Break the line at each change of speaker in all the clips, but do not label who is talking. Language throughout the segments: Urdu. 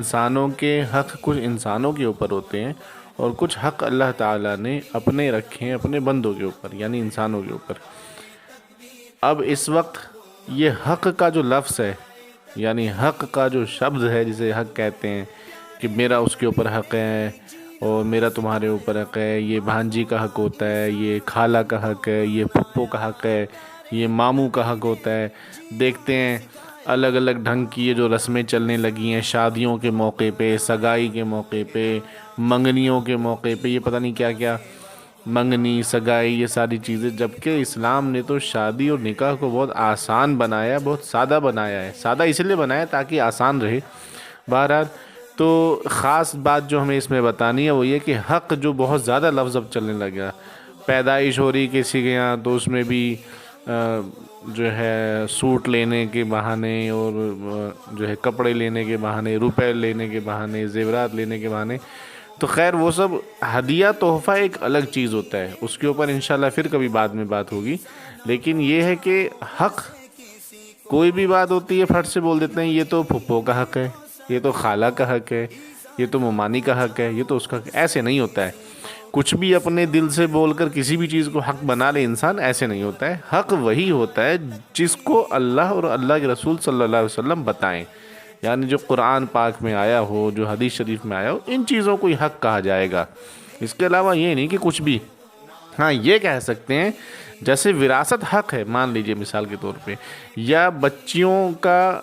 انسانوں کے حق کچھ انسانوں کے اوپر ہوتے ہیں اور کچھ حق اللہ تعالیٰ نے اپنے رکھے ہیں اپنے بندوں کے اوپر، یعنی انسانوں کے اوپر۔ اب اس وقت یہ حق کا جو لفظ ہے، یعنی حق کا جو شبد ہے جسے حق کہتے ہیں کہ میرا اس کے اوپر حق ہے اور میرا تمہارے اوپر حق ہے، یہ بھانجی کا حق ہوتا ہے، یہ خالہ کا حق ہے، یہ پھپھو کا حق ہے، یہ ماموں کا حق ہوتا ہے۔ دیکھتے ہیں الگ الگ ڈھنگ کی یہ جو رسمیں چلنے لگی ہیں شادیوں کے موقع پہ، سگائی کے موقع پہ، منگنیوں کے موقع پہ، یہ پتہ نہیں کیا کیا، منگنی، سگائی، یہ ساری چیزیں، جبکہ اسلام نے تو شادی اور نکاح کو بہت آسان بنایا ہے، بہت سادہ بنایا ہے۔ سادہ اس لیے بنایا تاکہ آسان رہے۔ بہرحال تو خاص بات جو ہمیں اس میں بتانی ہے وہ یہ کہ حق جو بہت زیادہ لفظ اب چلنے لگا، پیدائش ہو رہی کسی کے یہاں تو اس میں بھی جو ہے سوٹ لینے کے بہانے اور جو ہے کپڑے لینے کے بہانے، روپے لینے کے بہانے، زیورات لینے کے بہانے، تو خیر وہ سب ہدیہ تحفہ ایک الگ چیز ہوتا ہے، اس کے اوپر انشاءاللہ پھر کبھی بعد میں بات ہوگی۔ لیکن یہ ہے کہ حق کوئی بھی بات ہوتی ہے پھٹ سے بول دیتے ہیں یہ تو پھپھو کا حق ہے، یہ تو خالہ کا حق ہے، یہ تو ممانی کا حق ہے، یہ تو اس کا حق ہے۔ ایسے نہیں ہوتا ہے، کچھ بھی اپنے دل سے بول کر کسی بھی چیز کو حق بنا لے انسان، ایسے نہیں ہوتا ہے۔ حق وہی ہوتا ہے جس کو اللہ اور اللہ کے رسول صلی اللہ علیہ وسلم بتائیں، یعنی جو قرآن پاک میں آیا ہو، جو حدیث شریف میں آیا ہو، ان چیزوں کو ہی حق کہا جائے گا۔ اس کے علاوہ یہ نہیں کہ کچھ بھی۔ ہاں یہ کہہ سکتے ہیں جیسے وراثت حق ہے، مان لیجئے مثال کے طور پہ، یا بچیوں کا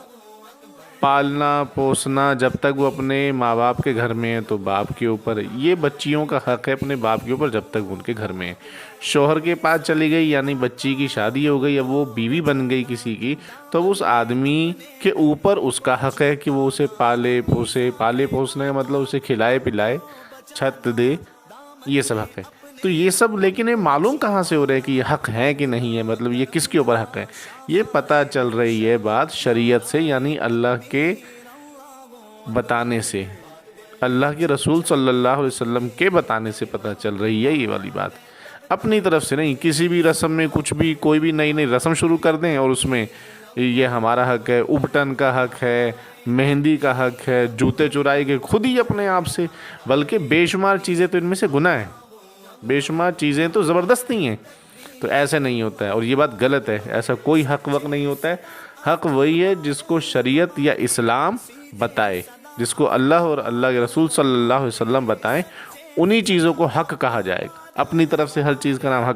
پالنا پوسنا جب تک وہ اپنے ماں باپ کے گھر میں ہیں تو باپ کے اوپر ہے، یہ بچیوں کا حق ہے اپنے باپ کے اوپر جب تک ان کے گھر میں ہے۔ شوہر کے پاس چلی گئی یعنی بچی کی شادی ہو گئی، اب وہ بیوی بن گئی کسی کی، تو اس آدمی کے اوپر اس کا حق ہے کہ وہ اسے پالے پوسے، پالے پوسنے کا مطلب اسے کھلائے پلائے، چھت دے، یہ سب حق ہے۔ تو یہ سب لیکن یہ معلوم کہاں سے ہو رہا ہے کہ یہ حق ہے کہ نہیں ہے، مطلب یہ کس کے اوپر حق ہے؟ یہ پتہ چل رہی ہے بات شریعت سے، یعنی اللہ کے بتانے سے، اللہ کے رسول صلی اللہ علیہ وسلم کے بتانے سے پتہ چل رہی ہے یہ والی بات، اپنی طرف سے نہیں۔ کسی بھی رسم میں کچھ بھی کوئی بھی نئی نئی رسم شروع کر دیں اور اس میں یہ ہمارا حق ہے، ابٹن کا حق ہے، مہندی کا حق ہے، جوتے چرائی کے، خود ہی اپنے آپ سے، بلکہ بے شمار چیزیں تو ان میں سے گناہ ہیں، بے شمار چیزیں تو زبردستی ہیں۔ تو ایسے نہیں ہوتا ہے اور یہ بات غلط ہے، ایسا کوئی حق وقت نہیں ہوتا ہے۔ حق وہی ہے جس کو شریعت یا اسلام بتائے، جس کو اللہ اور اللہ کے رسول صلی اللہ علیہ وسلم بتائیں، انہی چیزوں کو حق کہا جائے گا۔ اپنی طرف سے ہر چیز کا نام حق